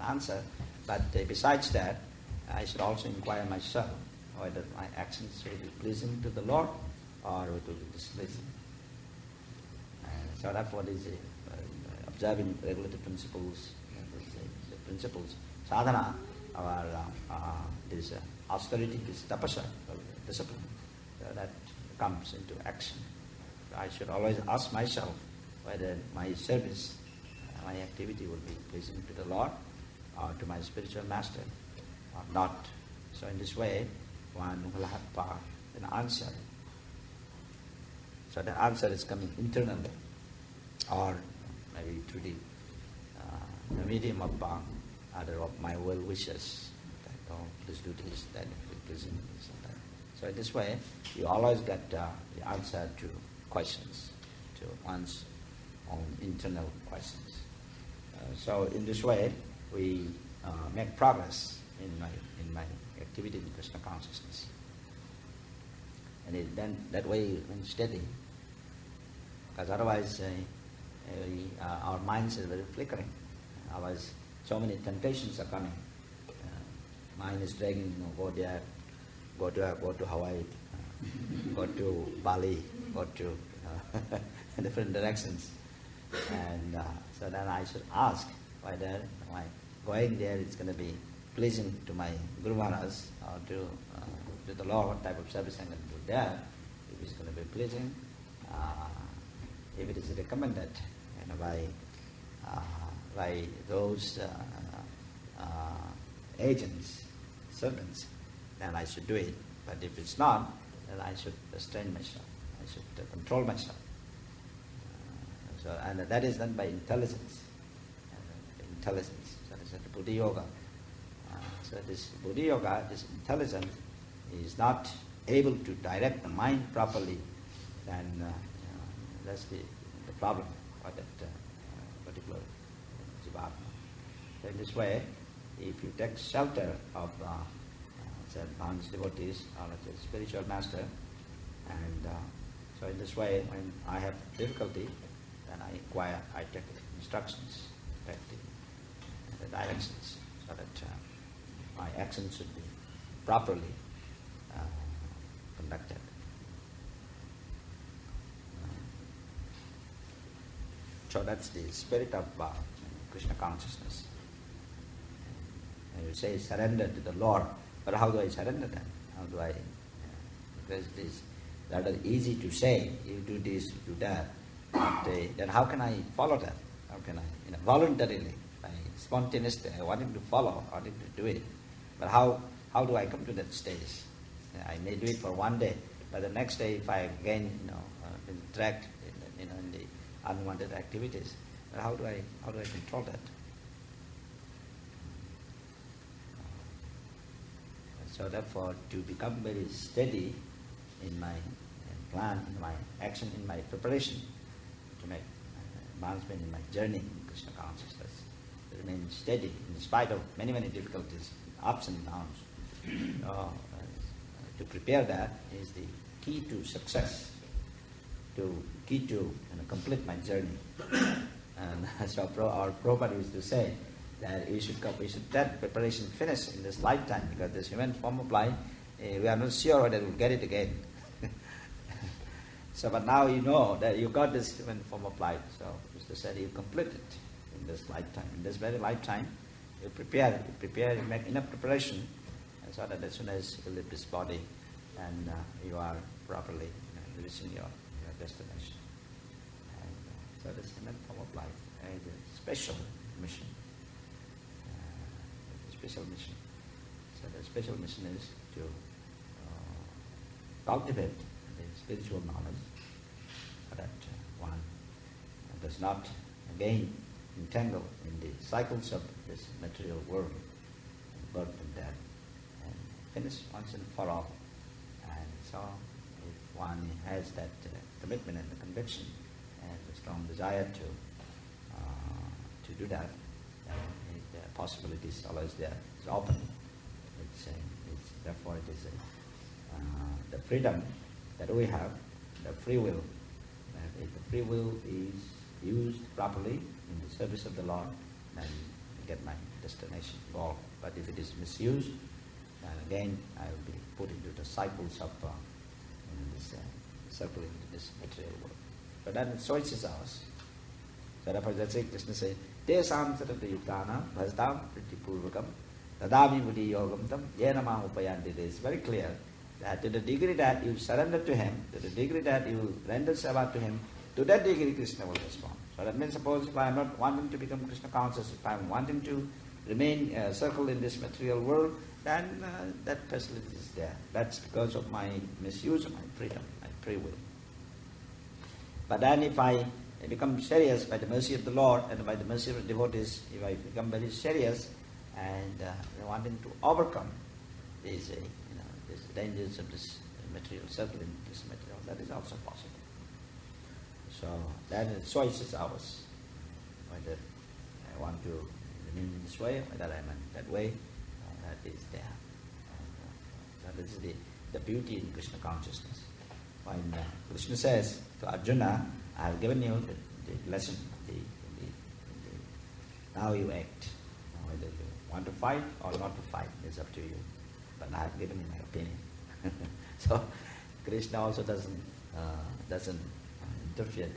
answer. But besides that, I should also inquire myself whether my actions will be pleasing to the Lord or it will be displeasing. So that's what is observing regulative principles, the principles, sadhana, our this austerity, this tapasya, discipline, that comes into action. I should always ask myself whether my service, my activity will be pleasing to the Lord or to my spiritual master or not. So in this way, one will have an answer. So the answer is coming internally, or maybe through the medium of other of my well wishes. That, oh, please do this, that, please do this and that. So in this way, you always get the answer to questions, to one's own internal questions. So in this way, we make progress in my activity in Krishna consciousness, and then that way when steady. Because otherwise, our minds are very flickering. Otherwise, so many temptations are coming. Mind is dragging, go there, go to Hawaii, go to Bali, go to different directions. And so then I should ask whether my going there is going to be pleasing to my Guru Maharaj or to the Lord, what type of service I'm going to do there. If it's going to be pleasing, if it is recommended by those agents, servants, then I should do it. But if it's not, then I should restrain myself. I should control myself. And that is done by intelligence. Intelligence. So this is the Buddhi Yoga. So this Buddhi Yoga, this intelligence, is not able to direct the mind properly, then that's the problem for that particular jivatma. So in this way, if you take shelter of advanced devotees or a spiritual master, and so in this way, when I have difficulty, then I take instructions, take the directions, so that my actions should be properly conducted. So that's the spirit of Krishna consciousness. And you say surrender to the Lord, but how do I surrender then? How do I? Because it is rather easy to say, you do this, you do that, but then how can I follow that? How can I, voluntarily, spontaneously, I wanted to follow, I wanted to do it, but how do I come to that stage? I may do it for one day, but the next day, if I again, interact, in the unwanted activities, but how do I control that? So therefore, to become very steady in my plan, in my action, in my preparation, to make advancement in my journey in Krishna consciousness, to remain steady in spite of many, many difficulties, ups and downs. To prepare that is the key to success, key to complete my journey. And so our Prabhupada used to say that we should let preparation finish in this lifetime, because this human form of life, we are not sure whether we'll get it again. So, but now you know that you got this human form of life, so Mr. said you complete it in this lifetime. In this very lifetime, you prepare, you make enough preparation, so that as soon as you leave this body, and you are properly reaching your destination. And so this human form of life is a special mission. Special mission. So the special mission is to cultivate the spiritual knowledge, so that one does not again entangle in the cycles of this material world, birth and death, and finish once and for all. And so if one has that commitment and the conviction and the strong desire to do that, the possibilities always there. It's open. Therefore it is the freedom that we have, the free will. If the free will is used properly in the service of the Lord, then get my destination goal. But if it is misused, then again I will be put into the cycles of this circle into this material world. So then the choice is ours. So therefore that's it. Krishna says, Tesam sarata yuktana bhajtam pritipurvakam tadami buddhi yogam tam yena ma upayanti. It is very clear that to the degree that you surrender to him, to the degree that you render seva to him, to that degree Krishna will respond. So that means suppose if I am not wanting to become Krishna conscious, if I am wanting to remain circled in this material world, then that facility is there. That's because of my misuse of my freedom, my free will. But then if I become serious by the mercy of the Lord and by the mercy of the devotees, if I become very serious and wanting to overcome these these dangers of this material, circling this material, that is also possible. So then the choice is ours, whether I want to remain in this way, whether I am in that way, that is there. And, that is the beauty in Krishna consciousness. When Krishna says to Arjuna, I have given you the lesson, now you act. Whether you want to fight or not to fight is up to you. But I have given you my opinion. So Krishna also doesn't interfere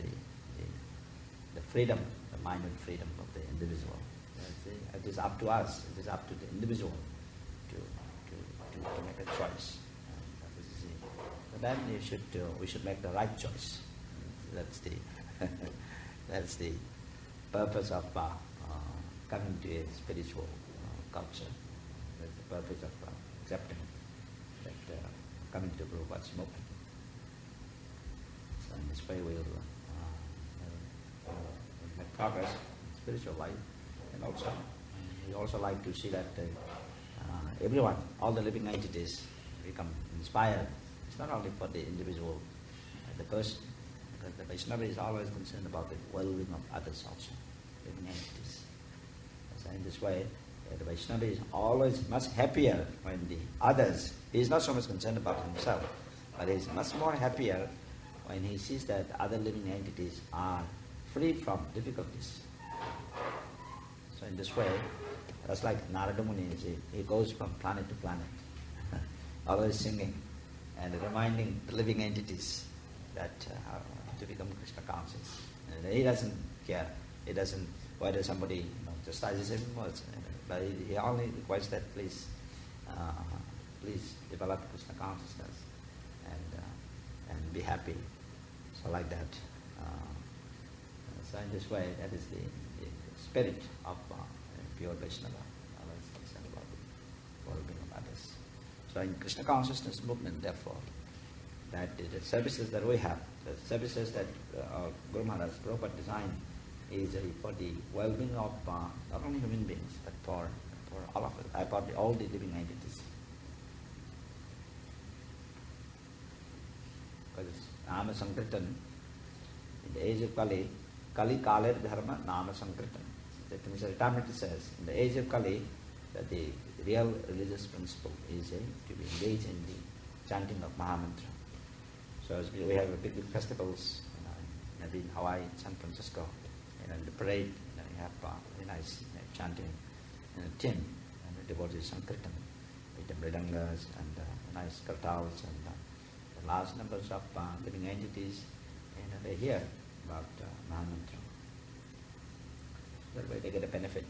the freedom, the mind and freedom of the individual. It is up to us. It is up to the individual to make a choice. But then we should make the right choice. That's the purpose of coming to a spiritual culture. That's the purpose of accepting that coming to Prabhupada's movement. So in this way we'll make progress in spiritual life, and also we also like to see that everyone, all the living entities, become inspired. It's not only for the individual, the person, because the Vaishnava is always concerned about the well-being of others also, living entities. So in this way, the Vaishnava is always much happier when the others, he is not so much concerned about himself, but he is much more happier when he sees that other living entities are free from difficulties. So in this way, that's like Narada Muni, he goes from planet to planet, always singing and reminding the living entities that to become Krishna conscious. And he doesn't care. He doesn't whether somebody chastises him, but he only requests that please develop Krishna consciousness and be happy. So like that. So in this way, that is the spirit of pure Vaishnava. Always concerned about the well-being of others. So in Krishna consciousness movement, therefore, that the services that we have, the services that our Guru Maharaj Prabhupada designed is for the well-being of not only human beings, but for all of us, for all the living entities. Because Nama Sankirtan, in the age of Kali Kaler Dharma Nama Sankirtan. That means Ratamrita says, in the age of Kali, that the real religious principle is to be engaged in the chanting of Mahamantra. So as we have big festivals, maybe in Hawaii, San Francisco, in the parade, we have very nice chanting team, and the devotees Sankirtan, with the mridangas and nice kartals and the large numbers of living entities, and they hear about Mahamantra. That way they get a benefit.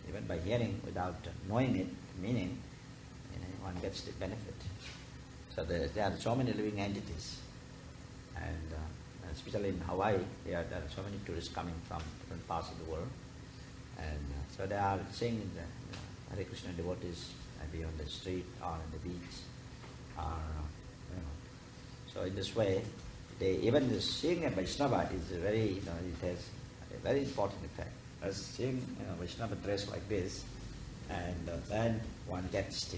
Even by hearing without knowing it, meaning, one gets the benefit. So there are so many living entities, and especially in Hawaii, there are so many tourists coming from different parts of the world, and so they are seeing the Hare Krishna devotees maybe on the street or on the beach, or so in this way, even the seeing a Vaishnava is very, it has a very important effect. As seeing Vaishnava dressed like this, and then one gets the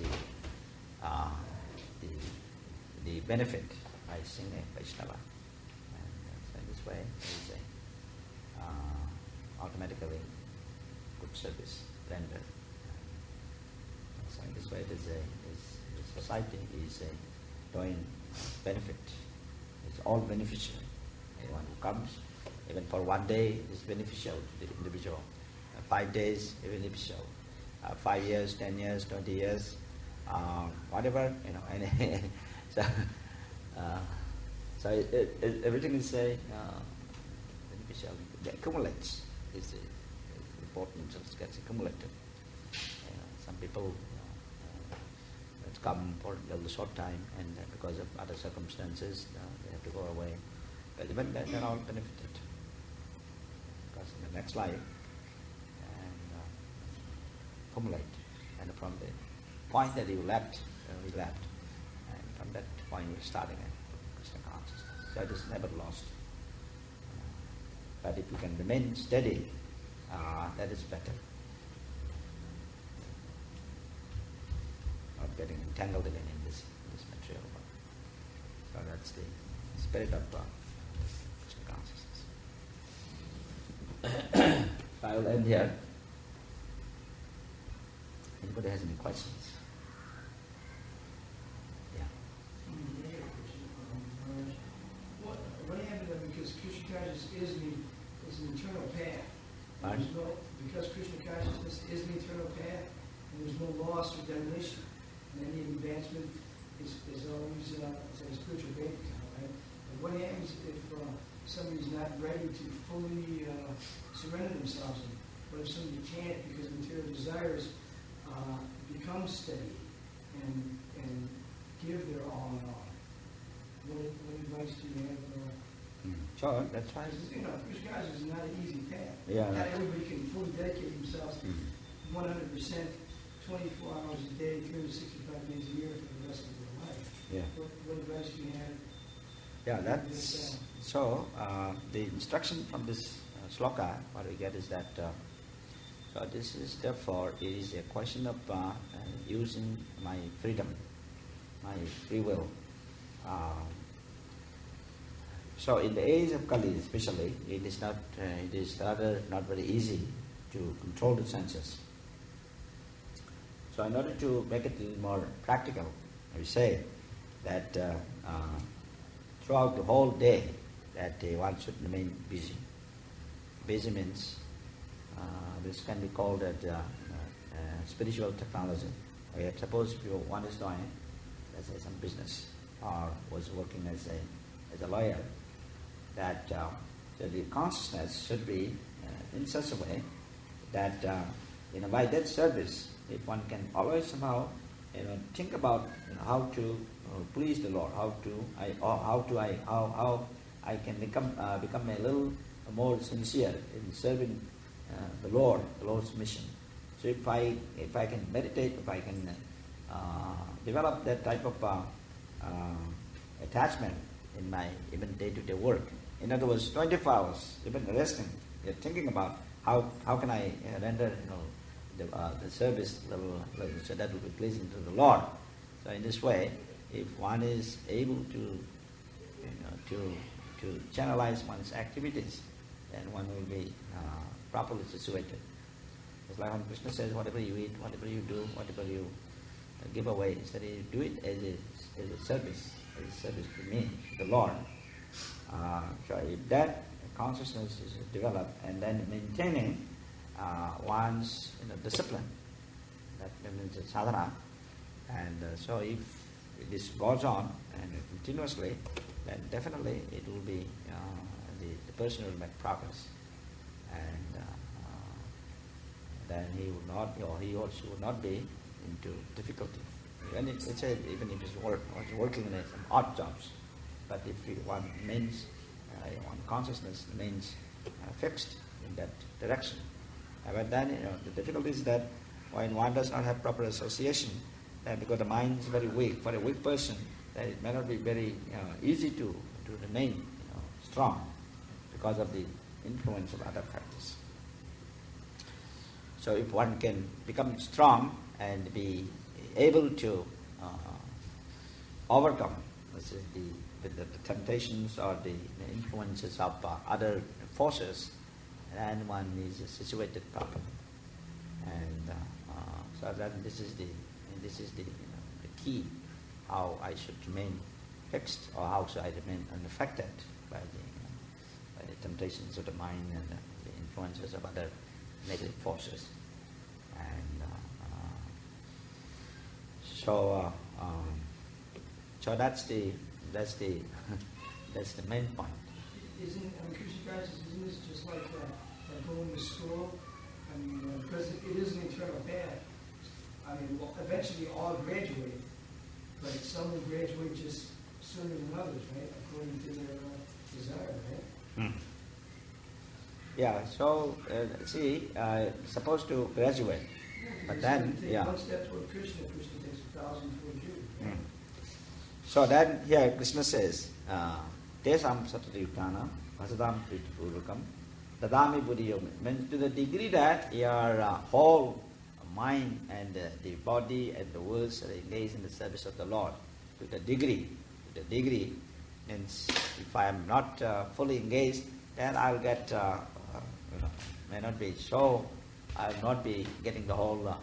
benefit by seeing a Vaishnava, and so in this way, there is automatically good service rendered. So in this way, the society is doing benefit. It's all beneficial. Anyone who comes, even for one day, is beneficial to the individual. 5 days, even if so, 5 years, 10 years, 20 years, whatever, and so, everything is beneficial. It accumulates. Is the importance of gets accumulated. Some people it's come for a short time, and because of other circumstances, they have to go away. But even then, they're all benefited. Because in the next life, and accumulate. And from the point that you left, we left. And from that point, we start again. Krishna consciousness. So it is never lost. But if you can remain steady, that is better. Not getting entangled again in this material world. So that's the spirit of Krishna consciousness. I will end here. Anybody has any questions? Yeah. What happened because Krishna consciousness is an eternal path? Because Krishna consciousness is an eternal path, and there's no loss or demolition, and any advancement is always a spiritual bank account, right? And what happens if somebody's not ready to fully surrender themselves? What if somebody can't because material desires become steady and give their all in all? What advice do you have? Sure, that's fine. Krishna consciousness is not an easy path. Yeah. Not everybody can fully dedicate themselves 100%, 24 hours a day, 365 days a year for the rest of their life. Yeah. What advice do you have? Yeah, that's so. The instruction from this sloka, what we get is that. So this is therefore it is a question of using my freedom, my free will. So in the age of Kali, especially, it is rather not very easy to control the senses. So in order to make it a little more practical, we say that throughout the whole day, that one should remain busy. Busy means this can be called spiritual technology. Suppose one is doing, let's say, some business or was working as a lawyer, that so the consciousness should be in such a way that by that service, if one can always somehow think about how to please the Lord, how I can become a little more sincere in serving the Lord's mission. So if I can meditate, if I can develop that type of attachment in my even day-to-day work. In other words, 24 hours, even resting, you're thinking about how can I render the service level so that will be pleasing to the Lord. So in this way, if one is able to channelize one's activities, then one will be properly situated. It's like when Krishna says, whatever you eat, whatever you do, whatever you give away, instead you do it as a service to me, the Lord. So if that consciousness is developed, and then maintaining one's discipline, that means sadhana, and so if this goes on and continuously, then definitely it will be the person will make progress, and then he would not, or he or she would not be into difficulty. Even if he's working in some odd jobs, but if one remains, one consciousness remains fixed in that direction. But then the difficulty is that when one does not have proper association, because the mind is very weak. For a weak person, that it may not be very easy to remain strong because of the influence of other factors. So if one can become strong and be able to overcome the temptations or the influences of other forces, and one is situated properly. And so that this is the key, how I should remain fixed, or how should I remain unaffected by the temptations of the mind and the influences of other negative forces. And so that's the that's the main point. Krishna consciousness, isn't this just like going to school? I mean, because it is an eternal path. I mean, well, eventually all graduate, but some will graduate just sooner than others, right? According to their desire, right? Yeah. So supposed to graduate, but then one step toward Krishna takes 1,000 toward you. So then here Krishna says, Tesam satatayutana vasadam pritipurvakam dadami buddhiyam. Means to the degree that your whole mind and the body and the words are engaged in the service of the Lord, to the degree means if I am not fully engaged, then I will get, may not be so, I will not be getting the whole,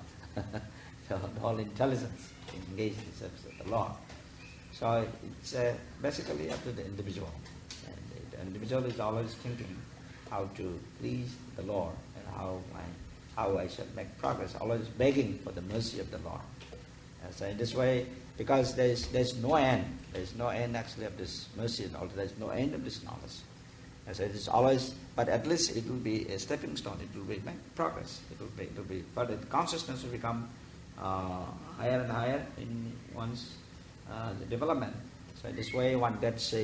the whole intelligence engaged in the service of the Lord. So it's basically up to the individual. And the individual is always thinking how to please the Lord and how I shall make progress, always begging for the mercy of the Lord. And so in this way, because there's no end actually of this mercy, and also there's no end of this knowledge. And so it is always, but at least it will be a stepping stone. It will be make progress. It will be, but the consciousness will become higher and higher in one's development. So in this way, one gets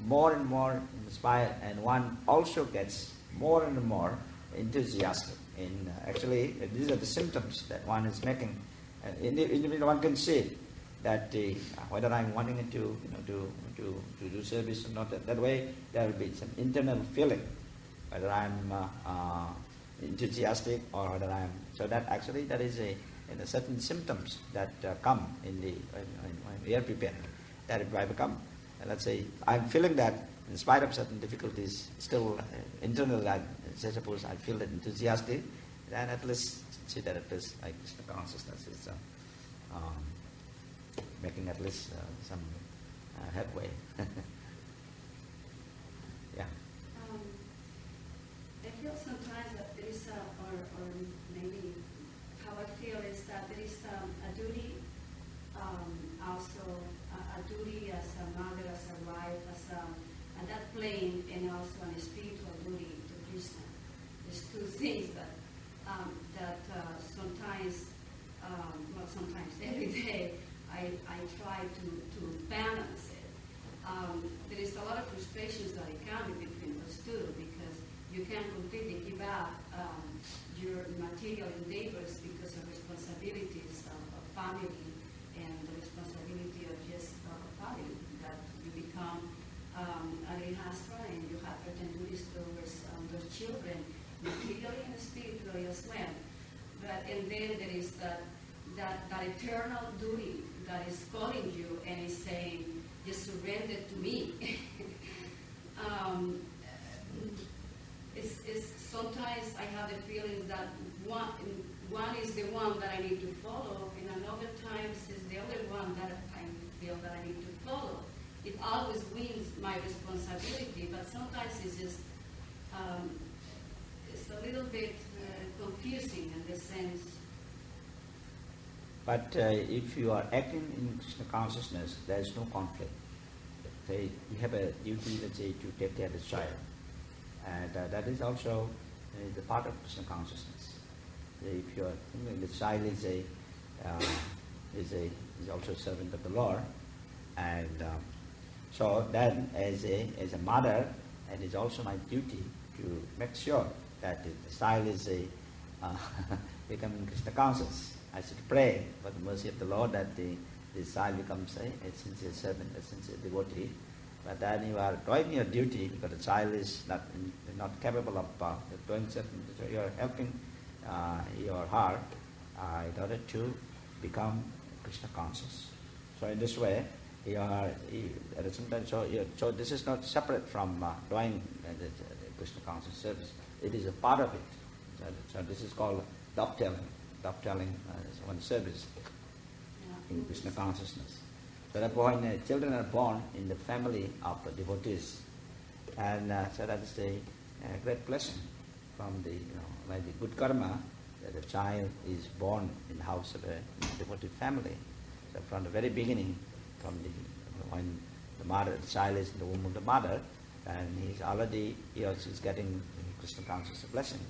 more and more inspired, and one also gets more and more enthusiastic. In actually, these are the symptoms that one is making. One can see that whether I'm wanting it to do service or not. That way, there will be some internal feeling whether I'm enthusiastic or whether I'm. So that actually that is a certain symptoms that come in when we are preparing. That if I become, let's say, I'm feeling that in spite of certain difficulties, still internally, say suppose I feel that enthusiastic, then at least see that at least like Krishna consciousness is making at least some headway. Yeah. I feel sometimes that there is or maybe how I feel is that there is a duty, also a duty as a mother, as a wife, and that plane, and also a spiritual duty to Krishna. There's two things that sometimes, sometimes every day, I try to balance it. There is a lot of frustrations that come between those two, because you can't completely give up your material endeavors because of responsibilities of family and the responsibility of just a family, that you become a grihastha and you have certain duties towards those children, materially and spiritually as well. And then there is that eternal duty that is calling you and is saying, just surrender to me. Sometimes I have the feeling that one is the one that I need to follow, and another times is the other one that I feel that I need to follow. It always wins my responsibility, but sometimes it's just it's a little bit confusing in the sense. But if you are acting in Krishna consciousness, there is no conflict. Say you have a duty, let's say, to take care of the child, and that is also the part of Krishna consciousness. If you are thinking the child is also a servant of the Lord, and so then as a mother, it is also my duty to make sure that the child is becoming Krishna conscious. I should pray for the mercy of the Lord that the child becomes a sincere servant, a sincere devotee. But then you are doing your duty because the child is not capable of doing certain. So you are helping your heart in order to become Krishna conscious. So in this way, you are at the same time. So this is not separate from doing the Krishna conscious service. It is a part of it. So this is called dovetailing. Dovetailing is one service in Krishna consciousness. So that when children are born in the family of devotees, and so that is a great blessing. from the, like the good karma, that a child is born in the house of a devoted family. So from the very beginning, when the child is in the womb of the mother, and he also is getting Krishna conscious blessing.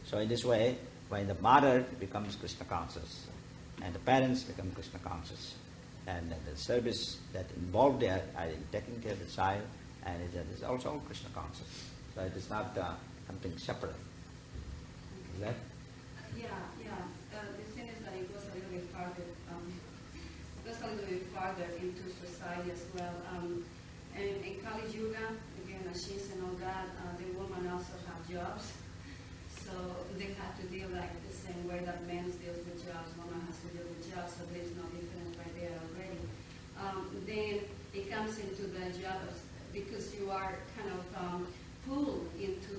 So in this way, when the mother becomes Krishna conscious, and the parents become Krishna conscious, and the service that involved there are in taking care of the child, and it is also Krishna conscious. So it is not something separate. Is that? Yeah. The thing is that it goes a little bit farther into society as well. And in Kali Yuga, again, machines and all that, the women also have jobs. So they have to deal like the same way that men deals with jobs, women has to deal with jobs, so there's no difference right there already. Then it comes into the job because you are kind of pulled into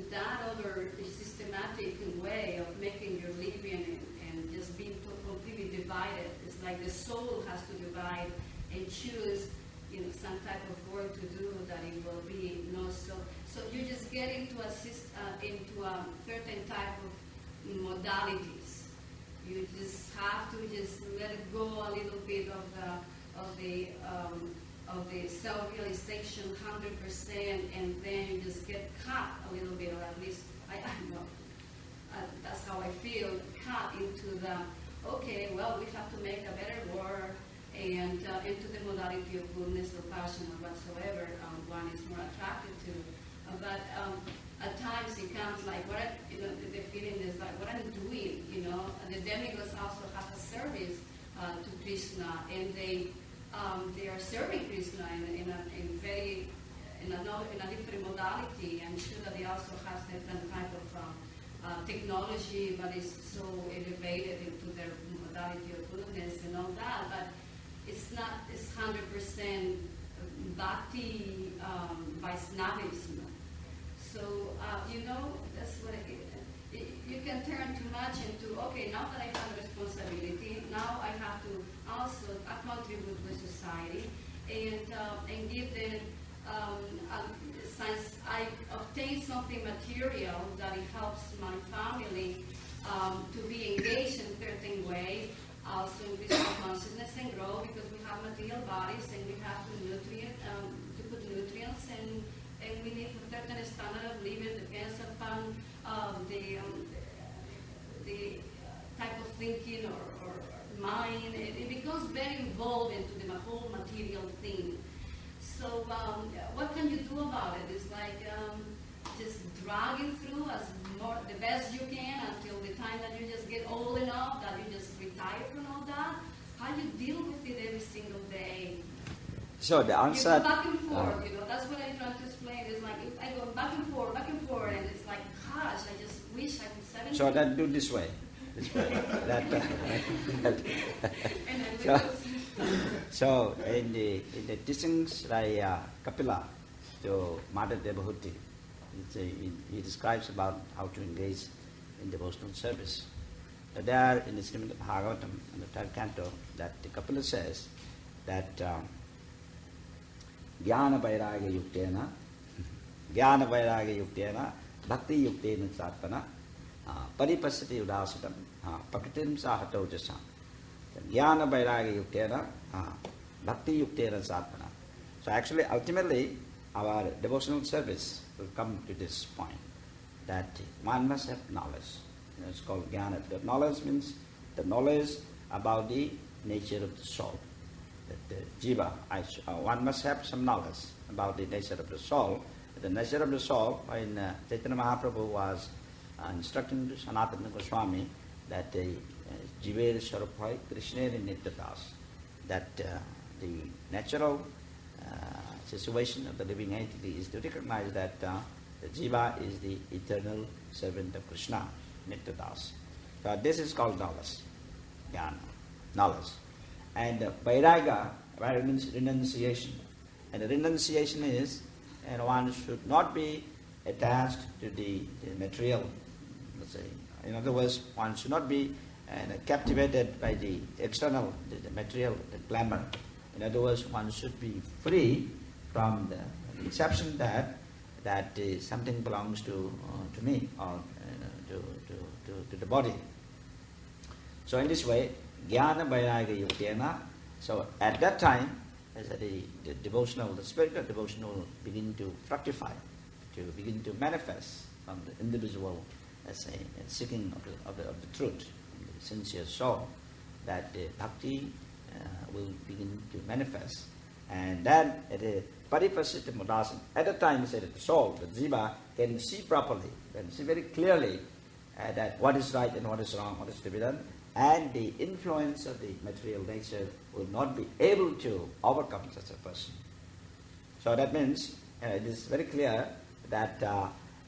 that other systematic way of making your living and just being completely divided. It's like the soul has to divide and choose, some type of work to do that it will be, So you just get into a certain type of modalities. You just have to just let it go a little bit of the self-realization 100%, and then you just get caught a little bit, or at least I know that's how I feel, caught into the we have to make a better world, and into the modality of goodness or passion or whatsoever one is more attracted to. But at times it comes like the feeling is like what I'm doing. The demigods also have a service to Krishna, and they are serving Krishna in a different modality. I'm sure that they also have certain type of technology, but it's so elevated into their modality of goodness and all that. But it's 100% Bhakti Vaishnavism. So, that's what you can turn too much into, now that I have a responsibility, now I have to also contribute with society and give them, since I obtain something material that it helps my family to be engaged in a certain way, also increase our consciousness and grow, because we have material bodies and we have to put nutrients, and we need a certain standard of living. Depends upon the type of thinking or mind. It becomes very involved into the whole material thing. So what can you do about it? It's like just dragging through the best you can until the time that you just get old enough that you just retire from all that. How do you deal with it every single day? So the answer... You go back and forth, that's what I'm trying to explain. It's like, if I go back and forth, and it's like, gosh, I just wish I was 70. So then do this way. So in the teachings by Kapila to Mother Devahuti, he describes about how to engage in devotional service. There in the Srimad Bhagavatam, in the third canto, that the Kapila says that Jnana Vairagya Yuktena Bhakti Yuktena Satpana Paripasati Udasitam Pakritim Sahato Jasam. Jnana Vairagya Yuktena Bhakti Yuktena Satpana. So actually, ultimately, our devotional service will come to this point, that one must have knowledge. It's called Jnana. The knowledge means the knowledge about the nature of the soul. That the jiva, one must have some knowledge about the nature of the soul. The nature of the soul, when Chaitanya Mahaprabhu was instructing Sanatana Goswami that the jiver Swarupa Krishna Nityadas, that the natural situation of the living entity is to recognize that the jiva is the eternal servant of Krishna, Nityadas. So this is called knowledge, jnana, knowledge. And vairagya means renunciation. And the renunciation is, and one should not be attached to the material, let's say. In other words, one should not be captivated by the external, the material, the glamour. In other words, one should be free from the conception that that something belongs to me or to the body. So in this way, jnana vairagya yuktena. So at that time, as the spiritual devotional begin to fructify, to begin to manifest from the individual as a seeking of the truth, the sincere soul, that the bhakti will begin to manifest. And then at the paripasita mudasana, at the time the soul, the jiva, can see properly, can see very clearly that what is right and what is wrong, what is to be done, and the influence of the material nature will not be able to overcome such a person. So that means it is very clear that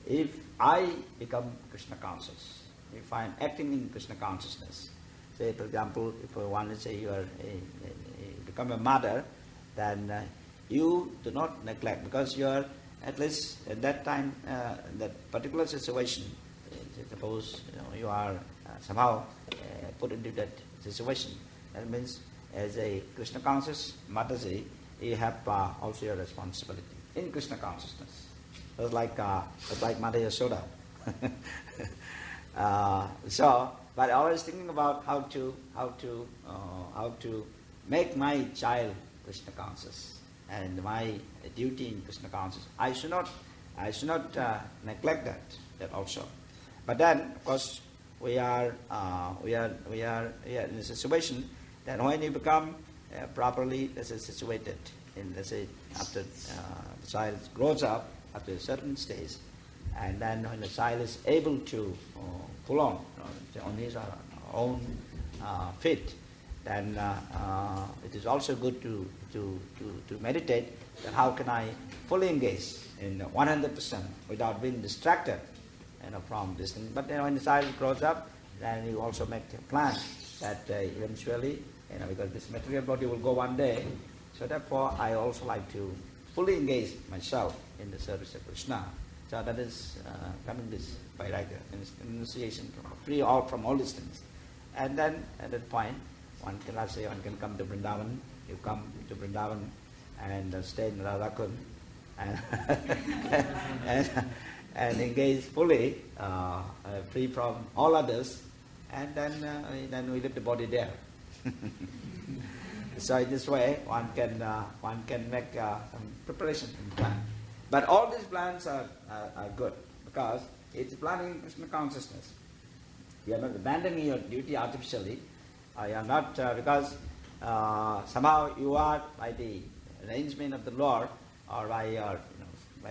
if I become Krishna conscious, if I am acting in Krishna consciousness, say for example, if I want to say you are become a mother, then you do not neglect, because you are at least at that time, that particular situation. Suppose you are somehow put into that situation. That means, as a Krishna conscious Mataji, you have also your responsibility in Krishna consciousness. It's like Mata Yasoda. But always thinking about how to make my child Krishna conscious, and my duty in Krishna conscious. I should not neglect that also. But then, of course, we are in a situation that when you become properly, situated in, after the child grows up after a certain stage, and then when the child is able to pull on his own feet, then it is also good to meditate that how can I fully engage in 100% without being distracted from this thing. But when the child grows up, then you also make a plan that eventually, because this material body will go one day, so therefore I also like to fully engage myself in the service of Krishna. So that is coming this vairagya, initiation, free out from all these things. And then at that point, one can come to Vrindavan. You come to Vrindavan and stay in Radhakund and engage fully, free from all others, and then we leave the body there. So in this way, one can make some preparation and plan. But all these plans are good, because it's planning Krishna consciousness. You are not abandoning your duty artificially. You are not because somehow you are, by the arrangement of the Lord, or by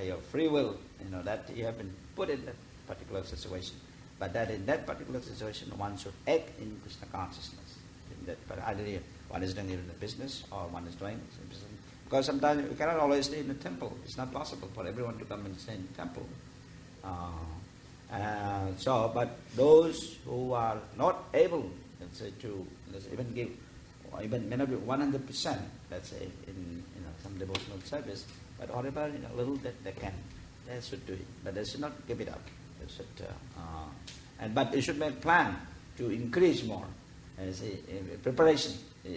your free will, that you have been put in that particular situation. But that in that particular situation, one should act in Krishna consciousness. But either one is doing it in the business, or one is doing it in business. Because sometimes you cannot always stay in the temple. It's not possible for everyone to come and stay in the temple. But those who are not able, let's say, to even give, or even may not be 100%, let's say, in some devotional service, but whatever little that they can, they should do it. But they should not give it up. They should, but they should make plan to increase more. Preparation.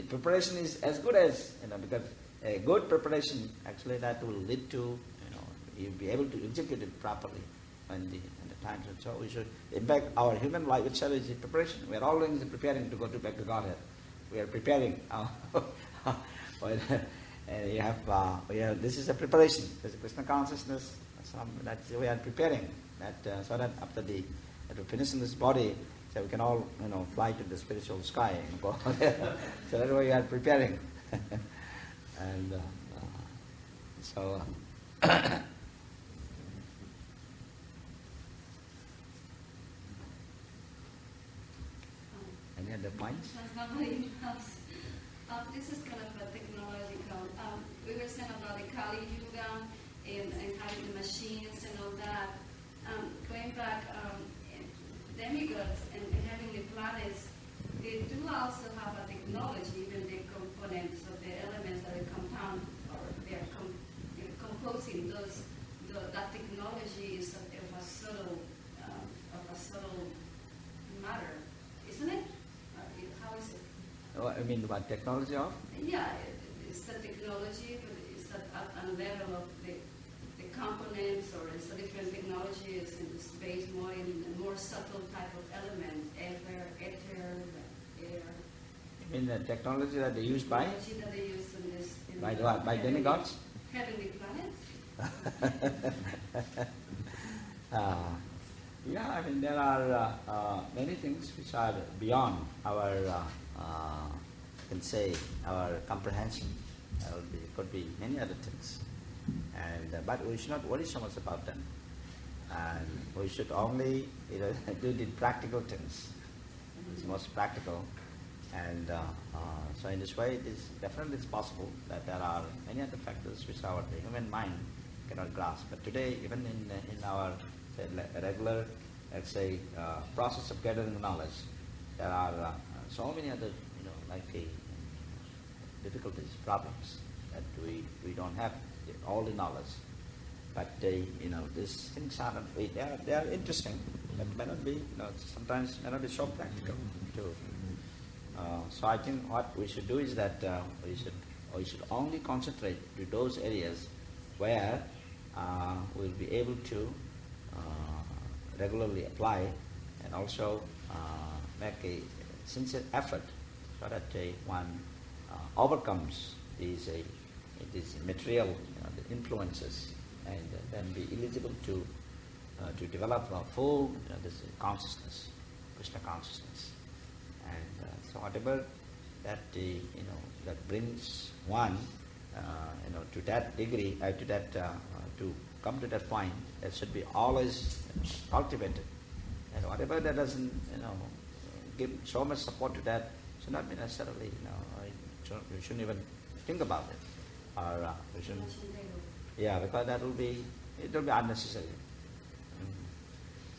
Preparation is as good as because a good preparation actually that will lead to you'll be able to execute it properly when the times. And so we should, in fact, our human life itself is a preparation. We are always preparing to go back to Godhead. We are preparing. We have this is a preparation. There's a Krishna consciousness. That we are preparing that so that after finishing this body, so we can all fly to the spiritual sky and go there. So that's why we are preparing. And so. Any other points? This is kind of a technological. We were saying about the Kali Yuga and having the machines and all that. Going back, demigods and heavenly planets, they do also have a technology, even the components of the elements that are compound, or they're composing those. That technology is of a subtle matter, isn't it? How is it? Oh, I mean, what technology of? Yeah, it's the technology, but it's at a level of the components, or is is based more in a more subtle type of elements, ether, air. You mean the technology that they use by? Technology that they use in this. By what? By demigods? Heavenly planets. Yeah, I mean there are many things which are beyond our, you can say, our comprehension. Could be many other things, and but we should not worry so much about them, and we should only do the practical things. It's most practical, and so in this way, it is definitely it's possible that there are many other factors which the human mind cannot grasp. But today, even in our regular, let's say, process of gathering knowledge, there are so many other, like difficulties, problems that we don't have all the knowledge. But these things are they are interesting, but may not be sometimes may not be so practical too. So I think what we should do is that we should only concentrate to those areas where we'll be able to regularly apply and also make a sincere effort so that one overcomes these material the influences and then be eligible to develop a full this consciousness, Krishna consciousness. And so whatever that that brings one to that degree, to come to that point, that should be always cultivated. And whatever that doesn't give so much support to that should not be necessarily we shouldn't even think about it, or we shouldn't. Yeah, because it will be unnecessary.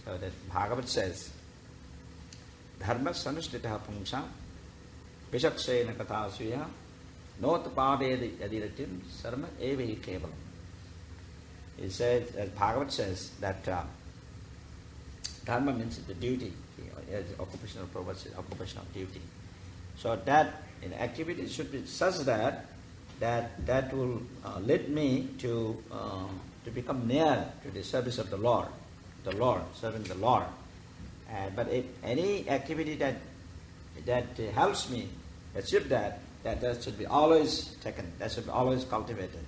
So that Bhagavad says, Dharma sanushtita pungsam vishaksena kathasuya notapade adiratim sarma evi kevalam. It says, as Bhagavad says, that dharma means the duty, as occupational purpose is occupational duty. So that activity should be such that will lead me to become near to the service of the Lord, serving the Lord. But if any activity that helps me achieve that should be always taken, that should be always cultivated.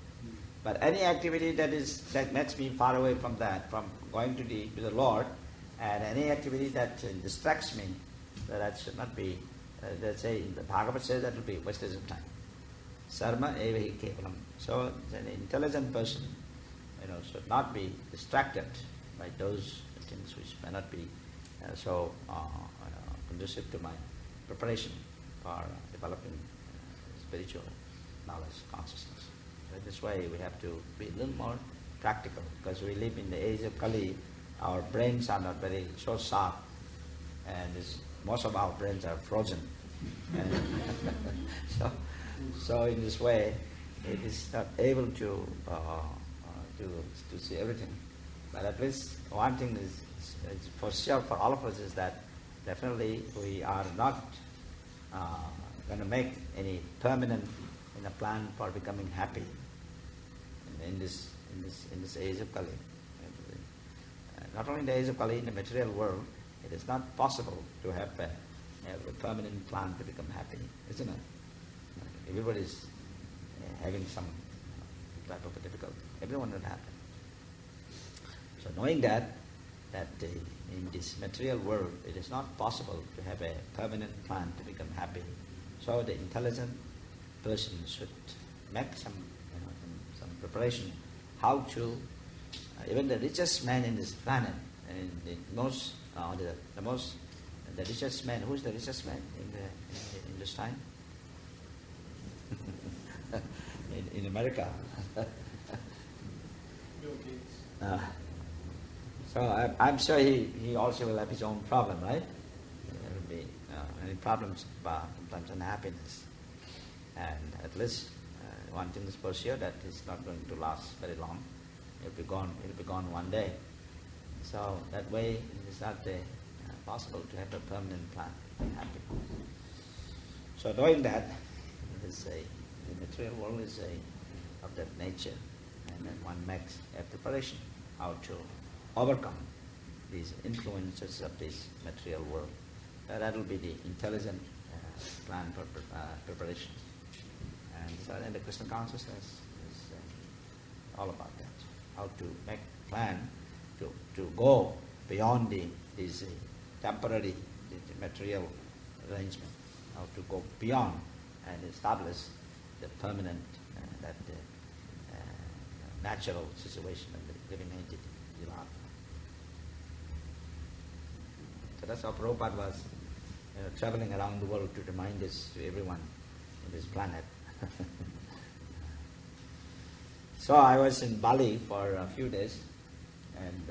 But any activity that makes me far away from that, from going to the Lord, and any activity that distracts me, that should not be. Let's say the Bhagavad says that will be wastage of time. Sarma eva hi kevalam. So an intelligent person, should not be distracted by those things which may not be so conducive to my preparation for developing spiritual knowledge, consciousness. So this way we have to be a little more practical, because we live in the age of Kali. Our brains are not very so sharp, and most of our brains are frozen. So in this way, it is not able to see everything. But at least one thing is for sure for all of us is that definitely we are not going to make any permanent plan for becoming happy in this age of Kali. Not only in the age of Kali, in the material world, it is not possible to have a permanent plan to become happy, isn't it? Everybody is having some type of a difficulty. Everyone will happen. So knowing that in this material world it is not possible to have a permanent plan to become happy, so the intelligent person should make some preparation how to even the richest man in this planet, and the richest man. Who is the richest man in this time? in America. Bill Gates. So I'm sure he also will have his own problem, right? There will be many problems, sometimes unhappiness, and at least one thing is for sure, that it's not going to last very long. It'll be gone one day. So that way it is not possible to have a permanent plan to be happy. So knowing that, the material world is of that nature, and then one makes a preparation how to overcome these influences of this material world. That will be the intelligent plan for preparation. And the Krishna consciousness is all about that. How to make plan to go beyond these temporary the material arrangement. How to go beyond and establish the permanent, natural situation of the living entity, Jivatma. So that's how Prabhupada was traveling around the world to remind this to everyone on this planet. So I was in Bali for a few days, and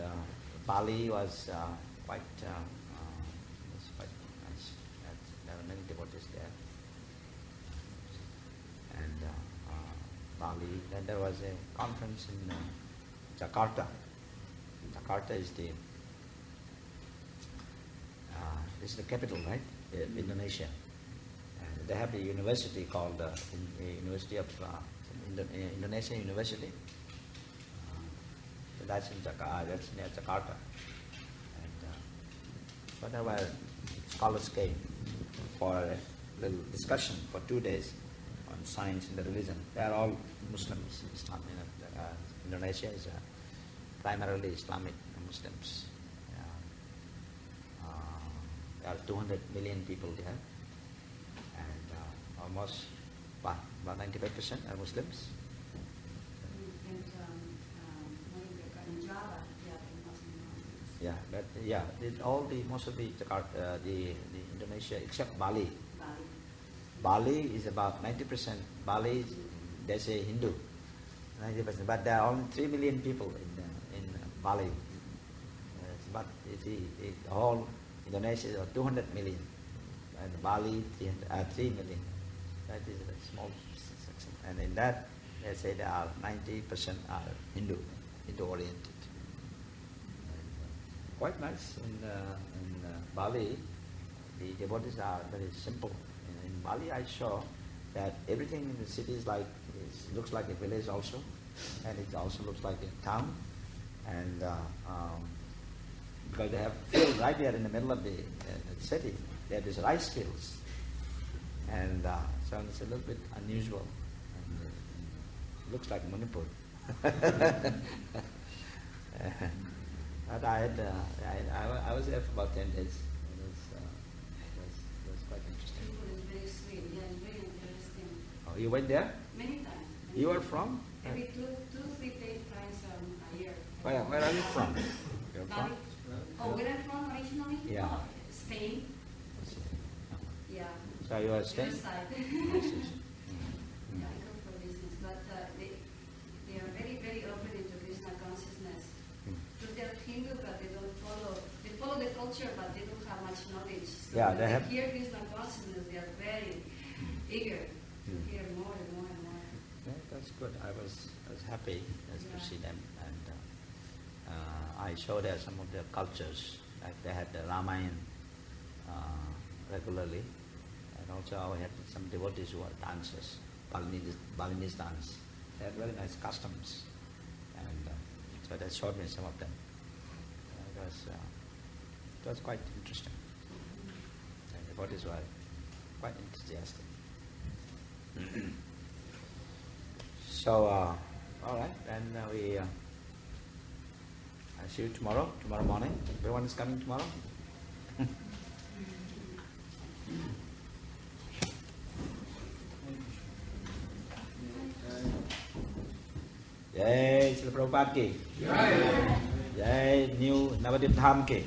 Bali was quite nice. There were many devotees there. And Bali, then there was a conference in Jakarta. Jakarta is this is the capital, right? Indonesia. And they have a university called University of Indonesia University. So that's in Jakarta. That's near Jakarta. And but there were scholars came for a little discussion for 2 days on science and the religion. They are all Muslims. Islam, Indonesia is primarily Islamic Muslims. There are 200 million people there, and almost about 95% are Muslims. And in Java, Yeah, but most of the Jakarta, the Indonesia, except Bali. Bali is about 90%. Bali, they say Hindu, 90%. But there are only 3 million people in Bali. But the whole Indonesia is 200 million, and Bali 3 million. That is a small section. And in that, they say there are 90% are Hindu-oriented. Quite nice in Bali. The devotees are very simple. In Bali, I saw that everything in the city looks like a village also, and it also looks like a town. And because they have field right there in the middle of the city, they have these rice fields, and so it's a little bit unusual. And it looks like Manipur. But I was there for about 10 days. It was quite interesting. People is very sweet. Yeah, it's very interesting. Oh, you went there? Many times. You are from? Every 2-3 times a year. Where are you from? You're from? Oh, where I'm from originally? Yeah. Oh, Spain. Yeah. So you are staying? Your side. Yeah, I go for business, but they are very, very open into Krishna consciousness. Because they are Hindu, but they don't follow. They follow the culture, but they don't have much knowledge. So Yeah, when they have. hear Krishna consciousness, they are very eager to hear more and more and more. Yeah, that's good. I was happy to see them, and I showed her some of their cultures. Like they had the Ramayana regularly, and also I had some devotees who are dancers, Balinese dance. They had very nice customs, and so they showed me some of them. It was quite interesting. And the devotees were quite enthusiastic. So, all right, and I'll see you tomorrow morning. Everyone is coming tomorrow? Jai Srila Prabhupada ki. Jai New Navadip Dham ki.